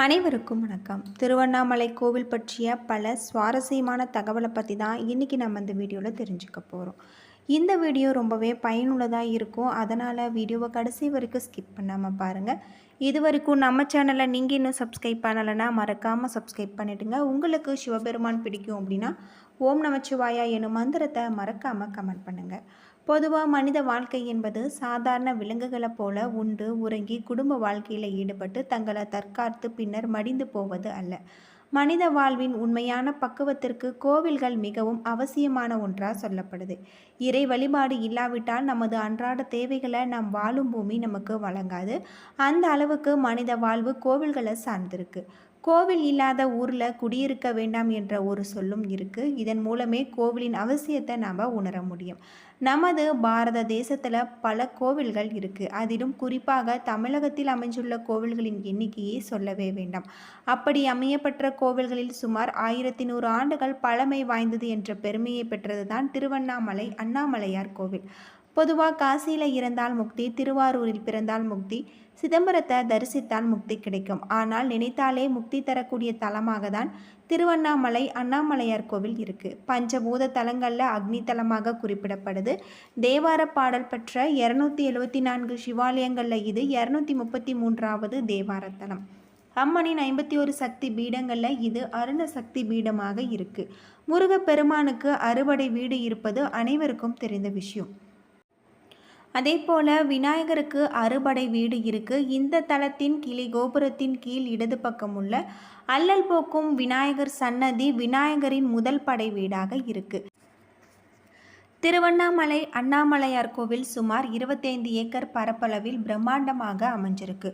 அனைவருக்கும் வணக்கம். திருவண்ணாமலை கோவில் பற்றிய பல சுவாரஸ்யமான தகவலை பற்றி தான் இன்றைக்கி நம்ம இந்த வீடியோவில் தெரிஞ்சுக்க போகிறோம். இந்த வீடியோ ரொம்பவே பயனுள்ளதாக இருக்கும். அதனால் வீடியோவை கடைசி வரைக்கும் ஸ்கிப் பண்ணாமல் பாருங்கள். இது வரைக்கும் நம்ம சேனலை நீங்கள் இன்னும் சப்ஸ்கிரைப் பண்ணலைன்னா மறக்காமல் சப்ஸ்கிரைப் பண்ணிவிடுங்க. உங்களுக்கு சிவபெருமான் பிடிக்கும் அப்படின்னா ஓம் நமச்சிவாயா எனும் மந்திரத்தை மறக்காமல் கமெண்ட் பண்ணுங்கள். பொதுவாக மனித வாழ்க்கை என்பது சாதாரண விலங்குகளை போல உண்டு உறங்கி குடும்ப வாழ்க்கையில் ஈடுபட்டு தங்களை தற்காத்து பின்னர் மடிந்து போவது அல்ல. மனித வாழ்வின் உண்மையான பக்குவத்திற்கு கோவில்கள் மிகவும் அவசியமான ஒன்றாக சொல்லப்படுது. இறை வழிபாடு இல்லாவிட்டால் நமது அன்றாட தேவைகளை நாம் வாழும் பூமி நமக்கு வழங்காது. அந்த அளவுக்கு மனித வாழ்வு கோவில்களை சார்ந்திருக்கு. கோவில் இல்லாத ஊரில் குடியிருக்க வேண்டாம் என்ற ஒரு சொல்லும் இருக்குது. இதன் மூலமே கோவிலின் அவசியத்தை நாம் உணர முடியும். நமது பாரத தேசத்தில் பல கோவில்கள் இருக்குது. அதிலும் குறிப்பாக தமிழகத்தில் அமைஞ்சுள்ள கோவில்களின் எண்ணிக்கையை சொல்லவே வேண்டாம். அப்படி அமையப்பெற்ற கோவில்களில் சுமார் 1100 ஆண்டுகள் பழமை வாய்ந்தது என்ற பெருமையை பெற்றது தான் திருவண்ணாமலை அண்ணாமலையார் கோவில். பொதுவாக காசியில் இறந்தால் முக்தி, திருவாரூரில் பிறந்தால் முக்தி, சிதம்பரத்தை தரிசித்தால் முக்தி கிடைக்கும். ஆனால் நினைத்தாலே முக்தி தரக்கூடிய தலமாக தான் திருவண்ணாமலை அண்ணாமலையார் கோவில் இருக்குது. பஞ்சபூத தலங்களில் அக்னி தலமாக குறிப்பிடப்படுது. தேவார பாடல் பெற்ற 274 சிவாலயங்களில் இது 233வது தேவார தலம். அம்மனின் 51 சக்தி பீடங்களில் இது அருண சக்தி பீடமாக இருக்குது. முருகப்பெருமானுக்கு அறுபடை வீடு இருப்பது அனைவருக்கும் தெரிந்த விஷயம். அதே போல் விநாயகருக்கு அறுபடை வீடு இருக்குது. இந்த தலத்தின் கிளை கோபுரத்தின் கீழ் இடது பக்கம் உள்ள அல்லல் போக்கும் விநாயகர் சன்னதி விநாயகரின் முதல் படை வீடாக இருக்குது. திருவண்ணாமலை அண்ணாமலையார் கோவில் சுமார் 25 ஏக்கர் பரப்பளவில் பிரம்மாண்டமாக அமைஞ்சிருக்கு.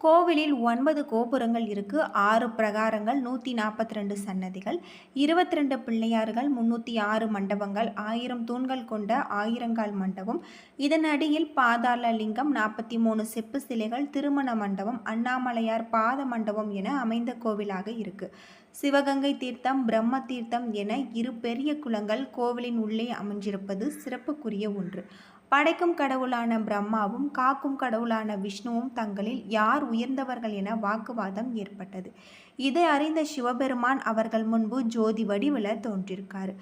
கோவிலில் 9 கோபுரங்கள் இருக்குது. 6 பிரகாரங்கள், 142 சன்னதிகள், 22 பிள்ளையார்கள், 306 மண்டபங்கள், 1000 தூண்கள் கொண்ட ஆயிரங்கால் மண்டபம், இதன் அடியில் பாதாள லிங்கம், 43 செப்பு சிலைகள், திருமண மண்டபம், அண்ணாமலையார் பாத மண்டபம் என அமைந்த கோவிலாக இருக்குது. சிவகங்கை தீர்த்தம், பிரம்ம தீர்த்தம் என 2 பெரிய குளங்கள் கோவிலின் உள்ளே அமைஞ்சிருப்பது சிறப்புக்குரிய ஒன்று. படைக்கும் கடவுளான பிரம்மாவும் காக்கும் கடவுளான விஷ்ணுவும் தங்களில் யார் உயர்ந்தவர்கள் என வாக்குவாதம் ஏற்பட்டது. இதை அறிந்த சிவபெருமான் அவர்கள் முன்பு ஜோதி வடிவில் தோன்றியிருக்காரு.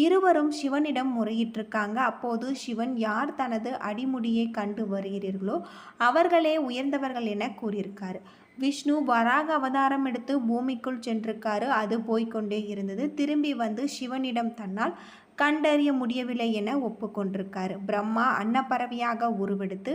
இருவரும் சிவனிடம் முறையிட்டிருக்காங்க. அப்போது சிவன் யார் தனது அடிமுடியை கண்டு வருகிறீர்களோ அவர்களே உயர்ந்தவர்கள் என கூறியிருக்காரு. விஷ்ணு வராக அவதாரம் எடுத்து பூமிக்குள் சென்றிருக்காரு. அது போய்கொண்டே இருந்தது. திரும்பி வந்து சிவனிடம் தன்னால் கண்டறிய முடியவில்லை என ஒப்புக்கொண்டிருக்காரு. பிரம்மா அன்னப்பறவையாக உருவெடுத்து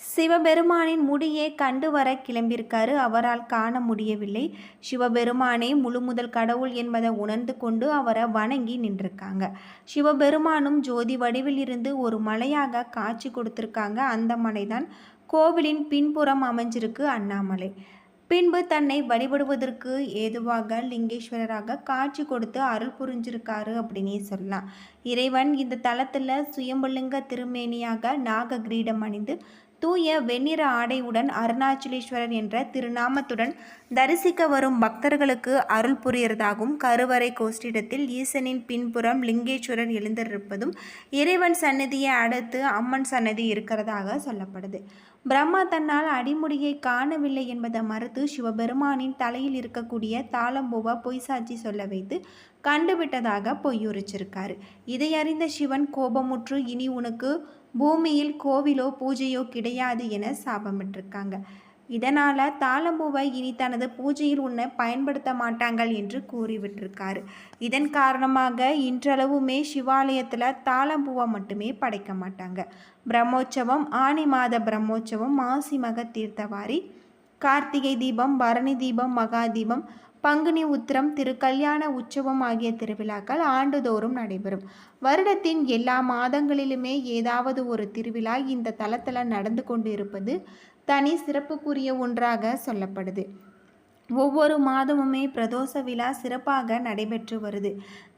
சிவபெருமானின் முடியை கண்டு வர கிளம்பியிருக்காரு. அவரால் காண முடியவில்லை. சிவபெருமானே முழு முதல் கடவுள் என்பதை உணர்ந்து கொண்டு அவரை வணங்கி நின்றிருக்காங்க. சிவபெருமானும் ஜோதி வடிவில் இருந்து ஒரு மலையாக காட்சி கொடுத்திருக்காங்க. அந்த மலைதான் கோவிலின் பின்புறம் அமைஞ்சிருக்கு அண்ணாமலை. பின்பு தன்னை வழிபடுவதற்கு ஏதுவாக லிங்கேஸ்வரராக காட்சி கொடுத்து அருள் புரிஞ்சிருக்காரு அப்படின்னே சொல்லலாம். இறைவன் இந்த தலத்தில் சுயம்புலிங்க திருமேனியாக நாக கிரீடம் அணிந்து தூய வெண்ணிற ஆடையுடன் அருணாச்சலேஸ்வரர் என்ற திருநாமத்துடன் தரிசிக்க வரும் பக்தர்களுக்கு அருள் புரியறதாகவும், கருவறை கோஷ்டிடத்தில் ஈசனின் பின்புறம் லிங்கேஸ்வரர் எழுந்திருப்பதும் இறைவன் சன்னதியை அடுத்து அம்மன் சன்னதி இருக்கிறதாக சொல்லப்படுது. பிரம்மா தன்னால் அடிமுடியை காணவில்லை என்பதை மறுத்து சிவபெருமானின் தலையில் இருக்கக்கூடிய தாளம்பூவை பொய் சாட்சி சொல்ல வைத்து கண்டுவிட்டதாக பொய்யுரைச்சிருக்காரு. இதை அறிந்த சிவன் கோபமுற்று இனி உனக்கு பூமியில் கோவிலோ பூஜையோ கிடையாது என சாபமிட்டிருக்காங்க. இதனால் தாளம்பூவை இனி தனது பூஜையில் உன்னை பயன்படுத்த மாட்டாங்கள் என்று கூறிவிட்டிருக்காரு. இதன் காரணமாக இன்றளவுமே சிவாலயத்தில் தாளம்பூவை மட்டுமே படைக்க மாட்டாங்க. பிரம்மோற்சவம், ஆனி மாத பிரம்மோற்சவம், மாசி மக தீர்த்தவாரி, கார்த்திகை தீபம், பரணி தீபம், மகா தீபம், பங்குனி உத்திரம், திருக்கல்யாண உற்சவம் ஆகிய திருவிழாக்கள் ஆண்டுதோறும் நடைபெறும். வருடத்தின் எல்லா மாதங்களிலுமே ஏதாவது ஒரு திருவிழா இந்த தலத்தில் நடந்து கொண்டு இருப்பது தனி சிறப்புக்குரிய ஒன்றாக சொல்லப்படுது. ஒவ்வொரு மாதமுமே பிரதோஷ விழா சிறப்பாக நடைபெற்று வருது.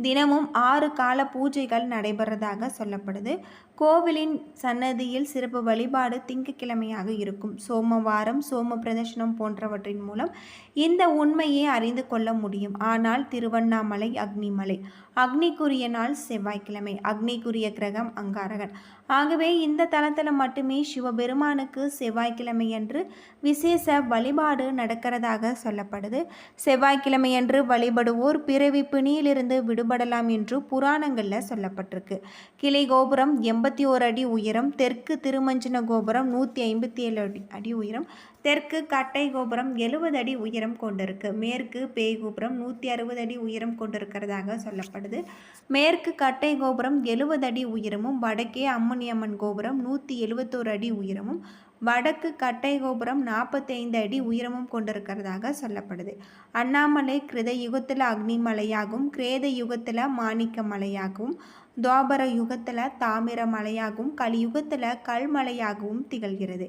தினமும் 6 கால பூஜைகள் நடைபெறதாக சொல்லப்படுது. கோவிலின் சன்னதியில் சிறப்பு வழிபாடு திங்கட்கிழமையாக இருக்கும். சோமவாரம், சோம பிரதர்ஷனம் போன்றவற்றின் மூலம் இந்த உண்மையை அறிந்து கொள்ள முடியும். ஆனால் திருவண்ணாமலை அக்னிமலை, அக்னிக்குரிய நாள் செவ்வாய்க்கிழமை, அக்னிக்குரிய கிரகம் அங்காரகன். ஆகவே இந்த தலத்தில் மட்டுமே சிவபெருமானுக்கு செவ்வாய்க்கிழமையன்று விசேஷ வழிபாடு நடக்கிறதாக சொல்லப்படுது. செவ்வாய்க்கிழமையன்று வழிபடுவோர் பிறவி பிணியிலிருந்து விடுபடலாம் என்று புராணங்களில் சொல்லப்பட்டிருக்கு. கிளை கோபுரம் 81 அடி உயரம், தெற்கு திருமஞ்சன கோபுரம் 157 அடி உயரம், தெற்கு கட்டை கோபுரம் 70 அடி உயரம் கொண்டிருக்கு. மேற்கு பேய் கோபுரம் 160 அடி உயரம் கொண்டிருக்கிறதாக சொல்லப்படுது. மேற்கு கட்டை கோபுரம் 70 அடி உயரமும், வடக்கே அம்மணியம்மன் கோபுரம் 171 அடி உயரமும், வடக்கு கட்டை கோபுரம் 45 அடி உயரமும் கொண்டிருக்கிறதாக சொல்லப்படுது. அண்ணாமலை கிருத யுகத்தில் அக்னிமலையாகவும், கிரேத யுகத்தில் மாணிக்க மலையாகவும், துவாபர யுகத்தில் தாமிர மலையாகவும், கலியுகத்தில் கல்மலையாகவும் திகழ்கிறது.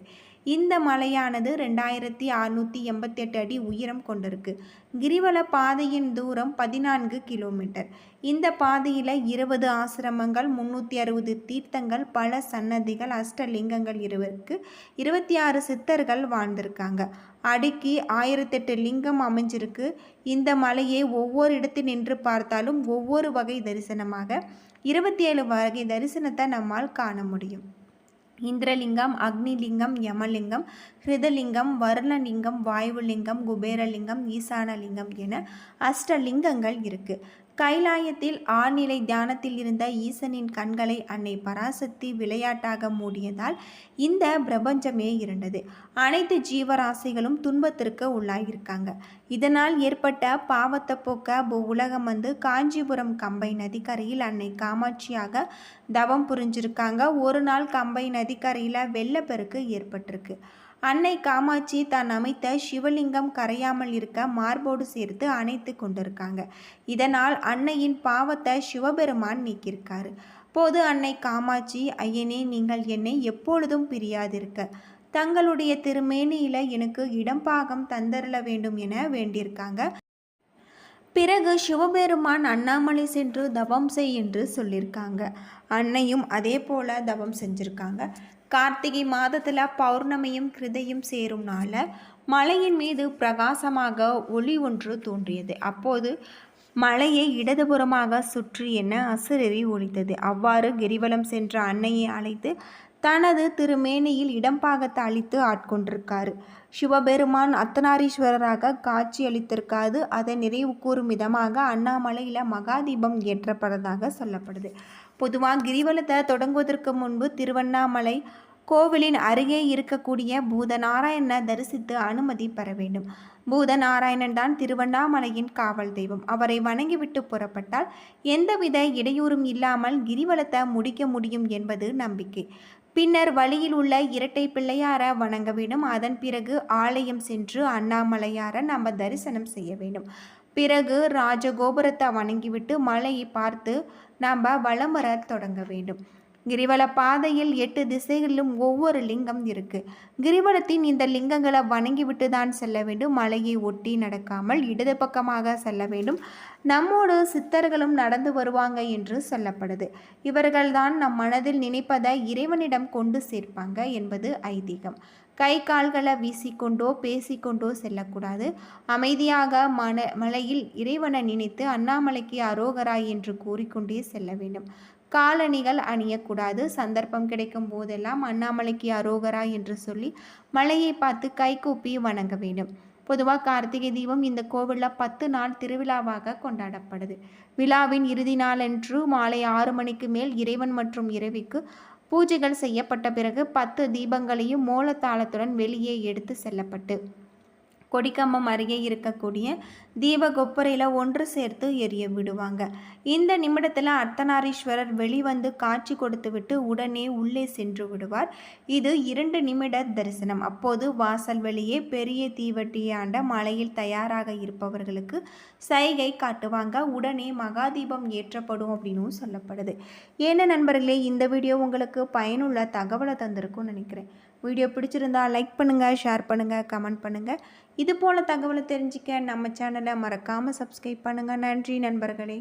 இந்த மலையானது 2688 அடி உயரம் கொண்டிருக்கு. கிரிவல பாதையின் தூரம் 14 கிலோமீட்டர். இந்த பாதையில் 20 ஆசிரமங்கள், 360 தீர்த்தங்கள், பல சன்னதிகள், அஷ்டலிங்கங்கள் இருக்கு. 26 சித்தர்கள் வாழ்ந்திருக்காங்க. அடுக்கி 1008 லிங்கம் அமைஞ்சிருக்கு. இந்த மலையை ஒவ்வொரு இடத்தில் நின்று பார்த்தாலும் ஒவ்வொரு வகை தரிசனமாக 27 வகை தரிசனத்தை நம்மால் காண முடியும். இந்திரலிங்கம், அக்னிலிங்கம், யமலிங்கம், ஹிருதலிங்கம், வருணலிங்கம், வாயுலிங்கம், குபேரலிங்கம், ஈசானலிங்கம் என அஷ்டலிங்கங்கள் இருக்கு. கைலாயத்தில் ஆழ்நிலை தியானத்தில் இருந்த ஈசனின் கண்களை அன்னை பராசக்தி விளையாட்டாக மூடியதால் இந்த பிரபஞ்சமே இருண்டது. அனைத்து ஜீவராசிகளும் துன்பத்திற்கு உள்ளாகியிருக்காங்க. இதனால் ஏற்பட்ட பாவத்தை போக்க உலகம் வந்து காஞ்சிபுரம் கம்பை நதிக்கரையில் அன்னை காமாட்சியாக தவம் புரிஞ்சிருக்காங்க. ஒரு நாள் கம்பை நதிக்கரையில் வெள்ளப்பெருக்கு ஏற்பட்டிருக்கு. அன்னை காமாட்சி தான் அமைத்த சிவலிங்கம் கரையாமல் இருக்க மார்போடு சேர்த்து அணைத்து கொண்டிருக்காங்க. இதனால் அன்னையின் பாவத்தை சிவபெருமான் நீக்கியிருக்காரு. போது அன்னை காமாட்சி, ஐயனே, நீங்கள் என்னை எப்பொழுதும் பிரியாதிருக்க தங்களுடைய திருமேனியில எனக்கு இடம்பாகம் தந்தரல வேண்டும் என வேண்டியிருக்காங்க. பிறகு சிவபெருமான் அண்ணாமலை சென்று தவம் செய் என்று சொல்லியிருக்காங்க. அன்னையும் அதே போல் தவம் செஞ்சுருக்காங்க. கார்த்திகை மாதத்தில் பௌர்ணமியும் கிருதையும் சேரும் நாள மலையின் மீது பிரகாசமாக ஒளி ஒன்று தோன்றியது. அப்போது மலையை இடதுபுறமாக சுற்றி என அசுரறி ஒழித்தது. அவ்வாறு கிரிவலம் சென்ற அன்னையை அழைத்து தனது திருமேனியில் இடம்பாகத்தை அளித்து ஆட்கொண்டிருக்காரு. சிவபெருமான் அர்த்தநாரீஸ்வரராக காட்சி அளித்திருக்காது. அதை நிறைவு கூறும் விதமாக அண்ணாமலையில் மகாதீபம் ஏற்றப்படுறதாக சொல்லப்படுது. பொதுவாக கிரிவலத்தை தொடங்குவதற்கு முன்பு திருவண்ணாமலை கோவிலின் அருகே இருக்கக்கூடிய பூதநாராயணனை தரிசித்து அனுமதி பெற வேண்டும். பூதநாராயணன் தான் திருவண்ணாமலையின் காவல் தெய்வம். அவரை வணங்கிவிட்டு புறப்பட்டால் எந்தவித இடையூறும் இல்லாமல் கிரிவலத்தை முடிக்க முடியும் என்பது நம்பிக்கை. பின்னர் வழியில் உள்ள இரட்டை பிள்ளையார வணங்க வேண்டும். அதன் பிறகு ஆலயம் சென்று அண்ணாமலையார நம்ம தரிசனம் செய்ய வேண்டும். பிறகு ராஜகோபுரத்தை வணங்கிவிட்டு மலையை பார்த்து நாம் வலம் வர தொடங்க வேண்டும். கிரிவல பாதையில் 8 திசைகளிலும் ஒவ்வொரு லிங்கம் இருக்கு. கிரிவலத்தின் இந்த லிங்கங்களை வணங்கிவிட்டு தான் செல்ல வேண்டும். மலையை ஒட்டி நடக்காமல் இடது பக்கமாக செல்ல வேண்டும். நம்மோடு சித்தர்களும் நடந்து வருவாங்க என்று சொல்லப்படுது. இவர்கள்தான் நம் மனதில் நினைப்பதை இறைவனிடம் கொண்டு சேர்ப்பாங்க என்பது ஐதீகம். கை கால்களை வீசிக்கொண்டோ பேசிக்கொண்டோ செல்லக்கூடாது. அமைதியாக மலையில் இறைவனை நினைத்து அண்ணாமலைக்கு அரோகரா என்று கூறிக்கொண்டே செல்ல வேண்டும். காலணிகள் அணியக்கூடாது. சந்தர்ப்பம் கிடைக்கும் போதெல்லாம் அண்ணாமலைக்கு அரோகரா என்று சொல்லி மலையை பார்த்து கைகூப்பி வணங்க வேண்டும். பொதுவாக கார்த்திகை தீபம் இந்த கோவிலில் 10 நாள் திருவிழாவாக கொண்டாடப்படுது. விழாவின் இறுதி நாளன்று மாலை 6 மணிக்கு மேல் இறைவன் மற்றும் இறைவிக்கு பூஜைகள் செய்யப்பட்ட பிறகு 10 தீபங்களையும் மோளத்தாளத்துடன் வெளியே எடுத்து செல்லப்பட்டு கொடிக்கம்பம் அருகே இருக்கக்கூடிய தீப கொப்பரையில் ஒன்று சேர்த்து எரிய விடுவாங்க. இந்த நிமிடத்தில் அர்த்தநாரீஸ்வரர் வெளிவந்து காட்சி கொடுத்து விட்டு உடனே உள்ளே சென்று விடுவார். இது 2 நிமிட தரிசனம். அப்போது வாசல் வெளியே பெரிய தீவட்டியாண்ட மலையில் தயாராக இருப்பவர்களுக்கு சைகை காட்டுவாங்க. உடனே மகாதீபம் ஏற்றப்படும் அப்படின்னு சொல்லப்படுது. ஏன்னா நண்பர்களே, இந்த வீடியோ உங்களுக்கு பயனுள்ள தகவலை தந்திருக்கும்னு நினைக்கிறேன். வீடியோ பிடிச்சிருந்தா லைக் பண்ணுங்கள், ஷேர் பண்ணுங்கள், கமெண்ட் பண்ணுங்கள். இது போல் தகவலை தெரிஞ்சிக்க நம்ம சேனலை மறக்காமல் சப்ஸ்கிரைப் பண்ணுங்கள். நன்றி நண்பர்களே.